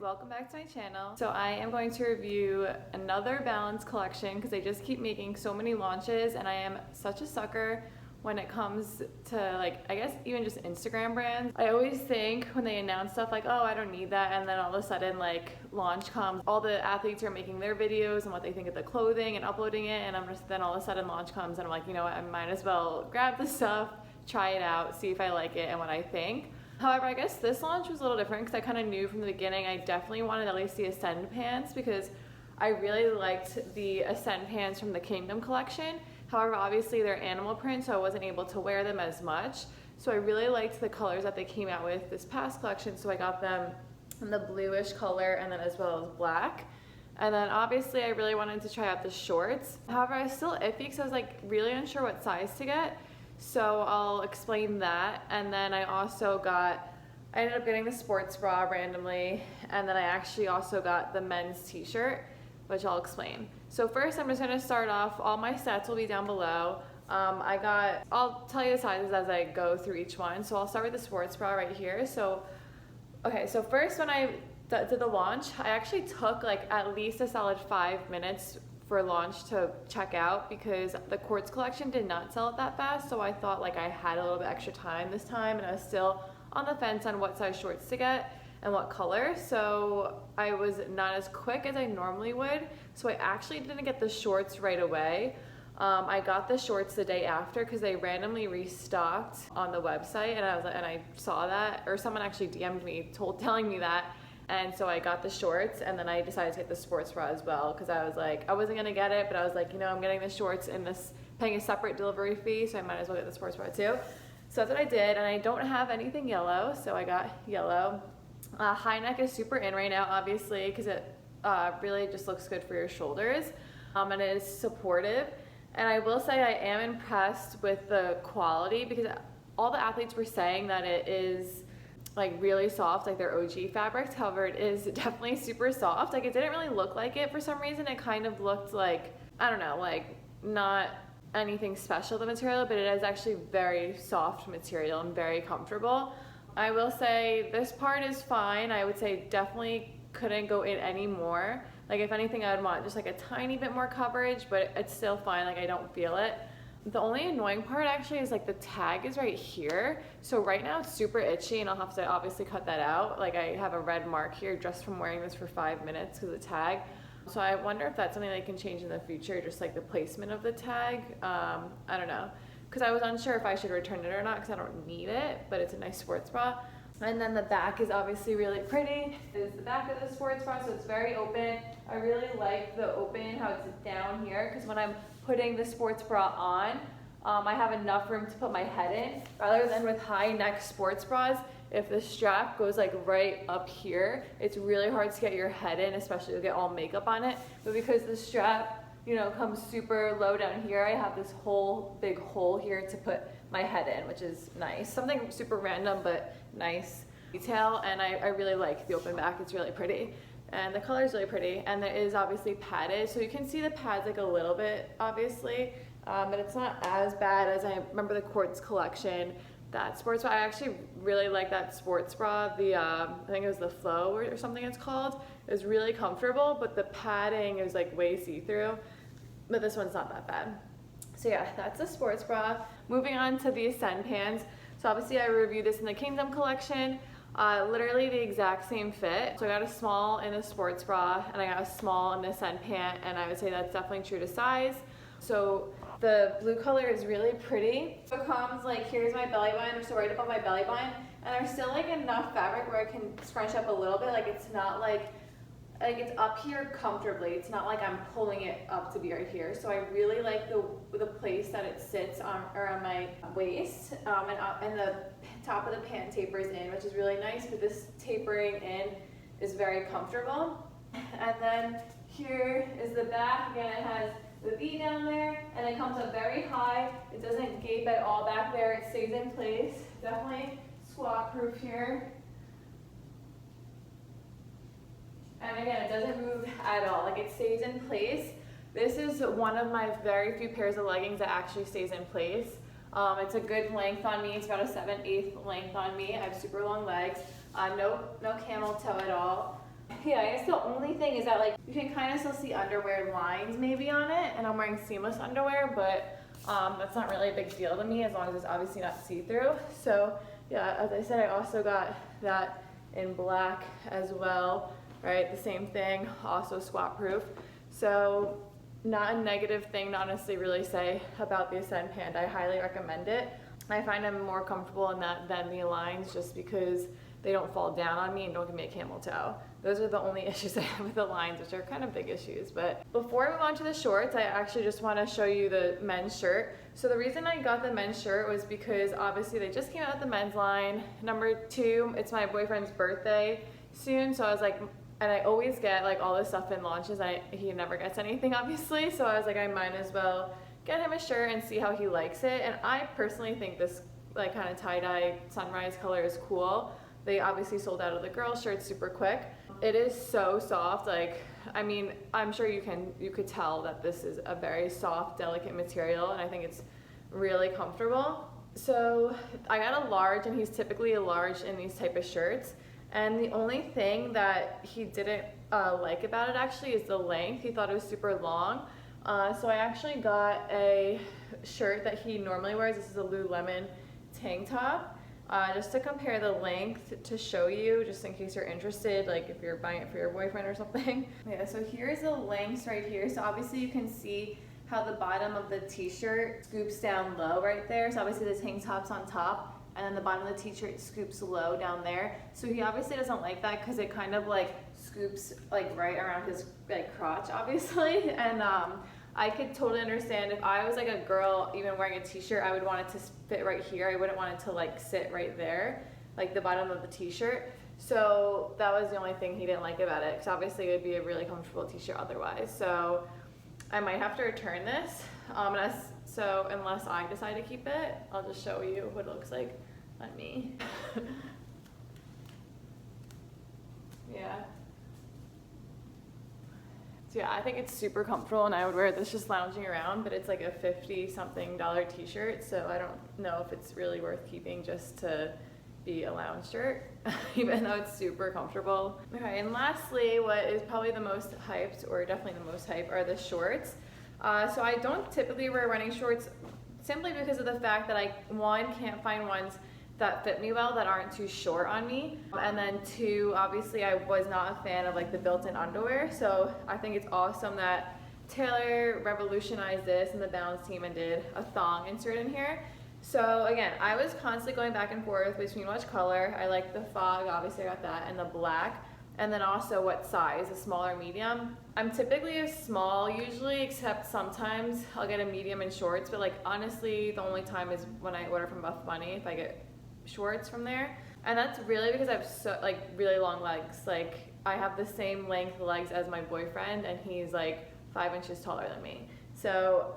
Welcome back to my channel. So I am going to review another Balance collection because they just keep making so many launches, and I am such a sucker when it comes to, like, I guess even just Instagram brands. I always think when they announce stuff like, oh, I don't need that, and then all of a sudden like launch comes, all the athletes are making their videos and what they think of the clothing and uploading it, and then all of a sudden launch comes and I'm like, you know what, I might as well grab the stuff, try it out, see if I like it and what I think. However, I guess this launch was a little different because I kind of knew from the beginning I definitely wanted at least the Ascend pants because I really liked the Ascend pants from the Kingdom collection. However, obviously they're animal print, so I wasn't able to wear them as much. So I really liked the colors that they came out with this past collection, so I got them in the bluish color and then as well as black. And then obviously I really wanted to try out the shorts. However, I was still iffy because I was like really unsure what size to get. So I'll explain that. And then I ended up getting the sports bra randomly, and then I actually also got the men's t-shirt, which I'll explain. So first I'm just gonna start off, all my sets will be down below. I'll tell you the sizes as I go through each one. So I'll start with the sports bra right here. So first when I did the launch, I actually took like at least a solid 5 minutes for launch to check out because the Quartz collection did not sell it that fast. So I thought like I had a little bit extra time this time, and I was still on the fence on what size shorts to get and what color, so I was not as quick as I normally would. So I actually didn't get the shorts right away. I got the shorts the day after because they randomly restocked on the website, and I saw that, or someone actually DM'd me telling me that, and so I got the shorts, and then I decided to get the sports bra as well because I was like, I wasn't gonna get it, but I was like, you know, I'm getting the shorts and paying a separate delivery fee, so I might as well get the sports bra too. So that's what I did, and I don't have anything yellow, so I got yellow. High neck is super in right now, obviously, because it really just looks good for your shoulders, and it is supportive. And I will say I am impressed with the quality because all the athletes were saying that it is like really soft, like their OG fabrics. However, it is definitely super soft. Like, it didn't really look like it for some reason. It kind of looked like, I don't know, like not anything special, the material, but it is actually very soft material and very comfortable. I will say this part is fine. I would say definitely couldn't go in any more. Like, if anything, I would want just like a tiny bit more coverage, but it's still fine. Like, I don't feel it. The only annoying part actually is like the tag is right here. So right now it's super itchy, and I'll have to obviously cut that out. Like, I have a red mark here just from wearing this for 5 minutes because of the tag. So I wonder if that's something they can change in the future, just like the placement of the tag. I don't know, because I was unsure if I should return it or not because I don't need it, but it's a nice sports bra. And then the back is obviously really pretty. This is the back of the sports bra, so it's very open. I really like the open, how it's down here, because when I'm putting the sports bra on, I have enough room to put my head in, rather than with high neck sports bras. If the strap goes like right up here, it's really hard to get your head in, especially to get all makeup on it. But because the strap, you know, comes super low down here, I have this whole big hole here to put my head in, which is nice. Something super random, but nice detail. And I really like the open back. It's really pretty. And the color is really pretty. And it is obviously padded. So you can see the pads like a little bit, obviously. But it's not as bad as I remember the Quartz collection. That sports bra, I actually really like that sports bra. I think it was the Flow or something it's called. It was really comfortable, but the padding is like way see-through. But this one's not that bad. So yeah, that's the sports bra. Moving on to the Ascend pants. So obviously I reviewed this in the Kingdom collection. Literally the exact same fit. So I got a small in the sports bra, and I got a small in the Ascend pant, and I would say that's definitely true to size. So the blue color is really pretty. So it comes like, here's my belly button, so right above my belly button, and there's still like enough fabric where I can scrunch up a little bit. Like, it's not like it's up here comfortably. It's not like I'm pulling it up to be right here. So I really like the place that it sits on around my waist, and the top of the pant tapers in, which is really nice. But this tapering in is very comfortable. And then here is the back. Again, it has the V down there, and it comes up very high. It doesn't gape at all back there. It stays in place. Definitely squat proof here. And again, it doesn't move at all. Like, it stays in place. This is one of my very few pairs of leggings that actually stays in place. It's a good length on me. It's about a 7/8 length on me. I have super long legs. No camel toe at all. yeah, I guess the only thing is that like you can kind of still see underwear lines maybe on it, and I'm wearing seamless underwear, but that's not really a big deal to me as long as it's obviously not see-through. So yeah, as I said, I also got that in black as well, right? The same thing, also squat proof. So not a negative thing to honestly really say about the Ascend pant. I highly recommend it. I find I'm more comfortable in that than the Aligns just because they don't fall down on me and don't give me a camel toe. Those are the only issues I have with the Aligns, which are kind of big issues. But before I move on to the shorts, I actually just want to show you the men's shirt. So the reason I got the men's shirt was because obviously they just came out with the men's line. Number two, it's my boyfriend's birthday soon, so I was like, and I always get like all this stuff in launches. He never gets anything obviously, so I was like, I might as well get him a shirt and see how he likes it. And I personally think this like kind of tie-dye sunrise color is cool. They obviously sold out of the girls' shirts super quick. It is so soft. Like, I mean, I'm sure you could tell that this is a very soft, delicate material, and I think it's really comfortable. So I got a large, and he's typically a large in these type of shirts. And the only thing that he didn't like about it actually is the length. He thought it was super long. So I actually got a shirt that he normally wears. This is a Lululemon tank top. Just to compare the length to show you, just in case you're interested, like if you're buying it for your boyfriend or something. Yeah, so here's the lengths right here. So obviously you can see how the bottom of the t-shirt scoops down low right there. So obviously the tank top's on top, and then the bottom of the t-shirt scoops low down there. So he obviously doesn't like that because it kind of like scoops like right around his like crotch, obviously. And I could totally understand if I was like a girl even wearing a t-shirt, I would want it to fit right here. I wouldn't want it to like sit right there, like the bottom of the t-shirt. So that was the only thing he didn't like about it, because obviously it would be a really comfortable t-shirt otherwise. So I might have to return this. Unless I decide to keep it, I'll just show you what it looks like on me. Yeah. So yeah, I think it's super comfortable, and I would wear this just lounging around, but it's like a $50-something t-shirt, so I don't know if it's really worth keeping just to be a lounge shirt, even though it's super comfortable. Okay, and lastly, what is probably the most hyped, or definitely the most hype, are the shorts. So I don't typically wear running shorts simply because of the fact that I, one, can't find ones that fit me well, that aren't too short on me, and then two, obviously I was not a fan of like the built-in underwear, so I think it's awesome that Taylor revolutionized this and the Balance team and did a thong insert in here. So again, I was constantly going back and forth between which color. I like the fog, obviously I got that, and the black, and then also what size, a small or medium. I'm typically a small usually, except sometimes I'll get a medium in shorts, but like honestly the only time is when I order from Buff Bunny, if I get shorts from there. And that's really because I have so like really long legs. Like I have the same length legs as my boyfriend, and he's like 5 inches taller than me, so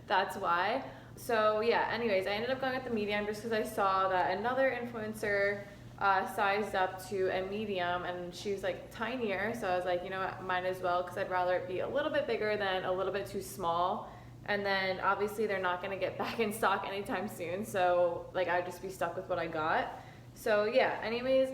that's why. So yeah, anyways, I ended up going with the medium just because I saw that another influencer sized up to a medium, and she's like tinier, so I was like, you know what, might as well, because I'd rather it be a little bit bigger than a little bit too small. And then obviously they're not gonna get back in stock anytime soon, so like I'd just be stuck with what I got. So yeah, anyways,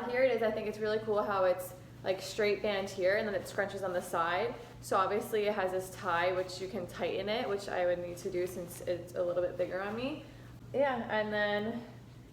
here it is. I think it's really cool how it's like straight band here, and then it scrunches on the side. So obviously it has this tie which you can tighten it, which I would need to do since it's a little bit bigger on me. Yeah, and then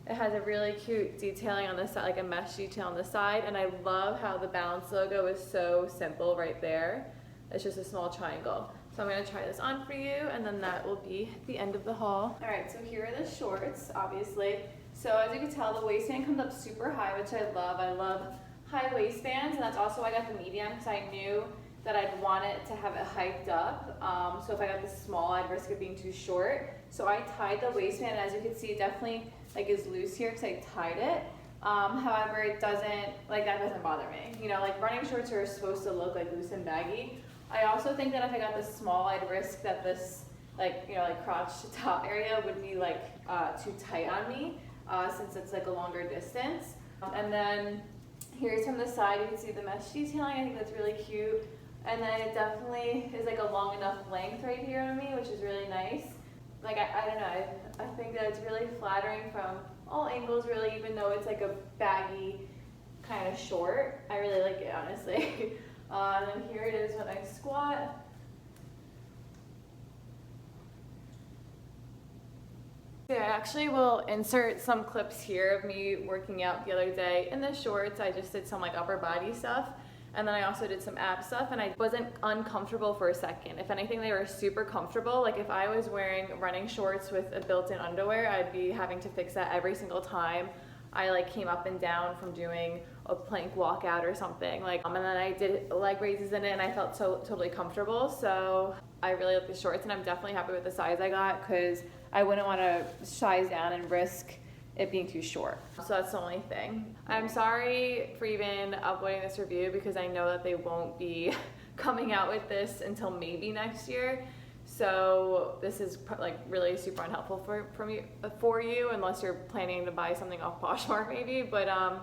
it has a really cute detailing on the side, like a mesh detail on the side, and I love how the Balance logo is so simple right there. It's just a small triangle. So I'm gonna try this on for you, and then that will be the end of the haul. All right, so here are the shorts, obviously. So as you can tell, the waistband comes up super high, which I love. I love high waistbands, and that's also why I got the medium, because I knew that I'd want it to have it hiked up. So if I got this small, I'd risk it being too short. So I tied the waistband, and as you can see, it definitely like is loose here because I tied it. However, it doesn't, like that doesn't bother me. You know, like running shorts are supposed to look like loose and baggy. I also think that if I got this small, I'd risk that this, like, you know, like crotch to top area would be like too tight on me, since it's like a longer distance. And then here's from the side, you can see the mesh detailing. I think that's really cute. And then it definitely is like a long enough length right here on me, which is really nice. Like, I don't know, I think that it's really flattering from all angles really, even though it's like a baggy kind of short. I really like it, honestly. And then here it is when I squat. I actually will insert some clips here of me working out the other day in the shorts. I just did some like upper body stuff, and then I also did some ab stuff, and I wasn't uncomfortable for a second. If anything, they were super comfortable. Like if I was wearing running shorts with a built-in underwear, I'd be having to fix that every single time I like came up and down from doing a plank walkout or something. And then I did leg raises in it, and I felt so totally comfortable. So I really like the shorts, and I'm definitely happy with the size I got, because I wouldn't want to size down and risk it being too short. So that's the only thing. I'm sorry for even uploading this review, because I know that they won't be coming out with this until maybe next year. So this is like really super unhelpful for you unless you're planning to buy something off Poshmark maybe. But I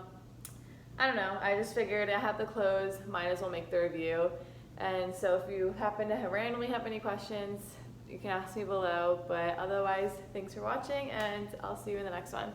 don't know. I just figured I have the clothes, might as well make the review. And so if you happen to randomly have any questions, you can ask me below. But otherwise, thanks for watching, and I'll see you in the next one.